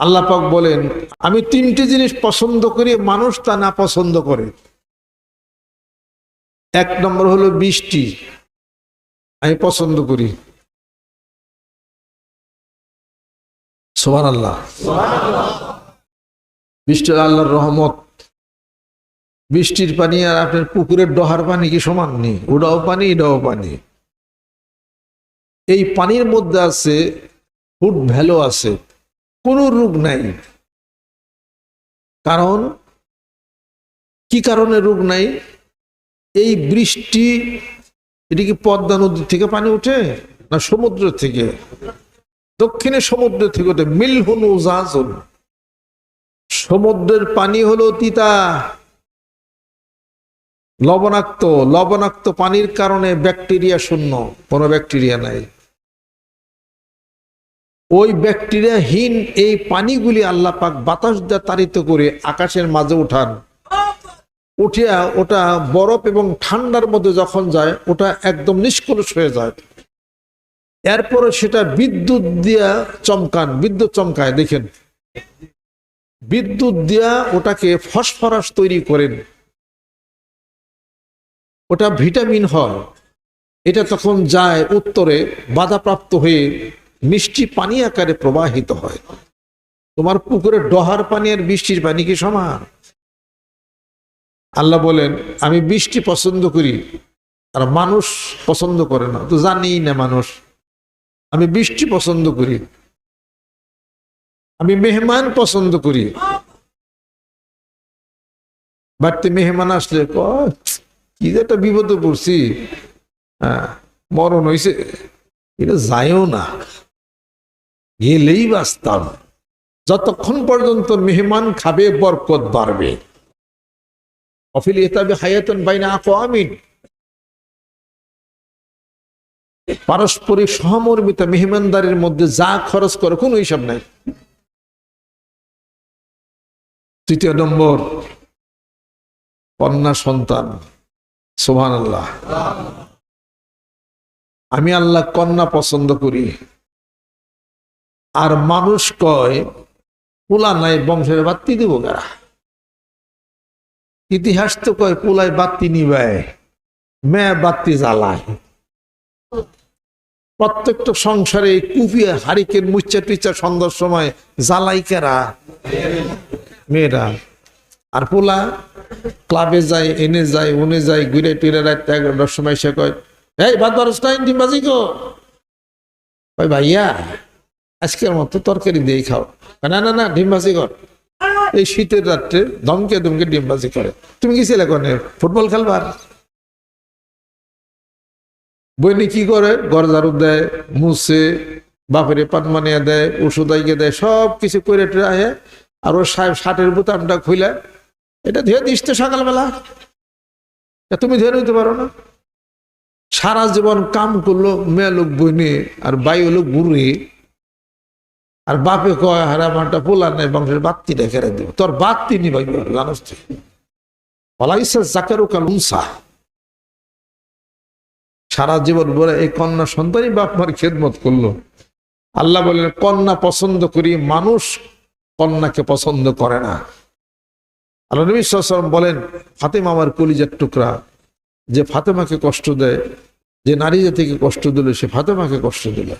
আল্লাহ পাক বলেন, আমি তিনটি জিনিস পছন্দ করি, মানুষ তা না পছন্দ করে। এক নম্বর হলো বৃষ্টি, আমি পছন্দ করি। সুবহানাল্লাহ। বৃষ্টি আল্লাহর রহমত। বৃষ্টির পানি আর আপনার পুকুরের ডহার পানি কি সমান নেই? ওটাও পানি, এটাও পানি। এই পানির মধ্যে আছে ফুড ভ্যালু, আছে, কোনো রোগ নাই। কারণ কি কারণে রোগ নাই? এই বৃষ্টি, এটা কি পদ্মা নদী থেকে পানি ওঠে না সমুদ্র থেকে? দক্ষিণে সমুদ্র থেকে ওঠে। মিলহুন উজাজুন, সমুদ্রের পানি হলো তিতা, লবণাক্ত। লবণাক্ত পানির কারণে ব্যাকটেরিয়া শূন্য, কোনো ব্যাকটেরিয়া নাই। ওই ব্যাকটেরিয়াহীন এই পানিগুলি আল্লাহ পাক বাতাস দিয়ে তাড়িত করে আকাশের মাঝে উঠান। উঠিয়া ওটা বরফ এবং ঠান্ডার মধ্যে যখন যায়, ওটা একদম নিষ্কলুষ হয়ে যায়। এরপরে সেটা বিদ্যুৎ দিয়া চমকান, বিদ্যুৎ চমকায়, দেখেন, বিদ্যুৎ দিয়া ওটাকে ফসফরাস তৈরি করেন, ওটা ভিটামিন হয়। এটা তখন যায় উত্তরে, বাধাপ্রাপ্ত হয়ে মিষ্টি পানি আকারে প্রবাহিত হয়। তোমার পুকুরের ডহার পানি আর বৃষ্টির পানি কি সমান? আল্লাহ বলেন, আমি বৃষ্টি পছন্দ করি, আর মানুষ পছন্দ করে না, তো জানি না মানুষ। আমি বৃষ্টি পছন্দ করি, আমি মেহমান পছন্দ করি। বাড়িতে মেহমান আসলে কি যে একটা বিপদে পড়ছি, মরণ হয়েছে, এটা যায়ও না, গেলেই বাঁচতাম। যতক্ষণ পর্যন্ত মেহমান খাবে, বরকত বাড়বে। অফিল ইতাবে হায়াতুন বাইনা আকওয়ামিন, পারস্পরিক সহমর্মিতা, মেহমানদারির মধ্যে যা খরচ করে কোনো হিসাব নাই। তৃতীয় নম্বর, কন্যা সন্তান। সুবহানাল্লাহ। আমি আল্লাহ কন্যা পছন্দ করি। আর মানুষ কয়, পোলা নাই, বংশের বাত্তি দিব কারা? ইতিহাস তো কয় পোলায় বাত্তি নিবায়, মেয়ে বাত্তি জ্বালায়। প্রত্যেকটা সংসারে কুপিয়ে হারিকেন মুচ্চা টুচ্চা সন্ধ্যার সময় জ্বালাই কারা? মেয়েরা। আর পোলা ক্লাবে যায়, এনে যায়, উনে যায়, ঘুরে টুরে রাত 11টার সময় সে কয়, এই ভাত বারোস নাই, ডিমবাজি গো। কয় ভাইয়া আজকের মতো তরকারি দিয়ে খাও। না না না, ডিমবাজি কর। এই শীতের রাত্রে ধমকে ধমকে ডিমবাজি করে। তুমি কি ছেলে কনে ফুটবল খেলবার? বইনি কি করে? ঘর ঝাড়ু দেয়, মুছে, বাপের পান মানিয়া দেয়, ওষুধ আইকে দেয়, সব কিছু করে টুরে আহে। আর ওর শার্টের বোতামটা খুলে, এটা ধুয়ে দিস তো সকালবেলা, তুমি ধুয়ে নিতে পারো না? সারা জীবন কাম করলো মেয়ে লোক বইনি, আর বাই হলো বুড়ি। আর বাপে কয়, হারা মানটা পোলা নেই, বংশের বাত্তি রেখে দেব। তোর বাত্তি নি ভাই, জানোস তুই? বলাইছে জাকারু কাল উনসা। সারা জীবন বলে এই কন্যা সন্তানই বাপ মার খেদমত করলো। আল্লাহ বলেন, কন্যা পছন্দ করি, মানুষ কন্যাকে পছন্দ করে না। আল্লাহ নবী সাল্লাল্লাহু আলাইহি ওয়াসাল্লাম বলেন, ফাতেমা আমার কলিজার টুকরা। যে ফাতেমাকে কষ্ট দেয়, যে নারী জাতিকে কষ্ট দিল, সে ফাতেমাকে কষ্ট দিল।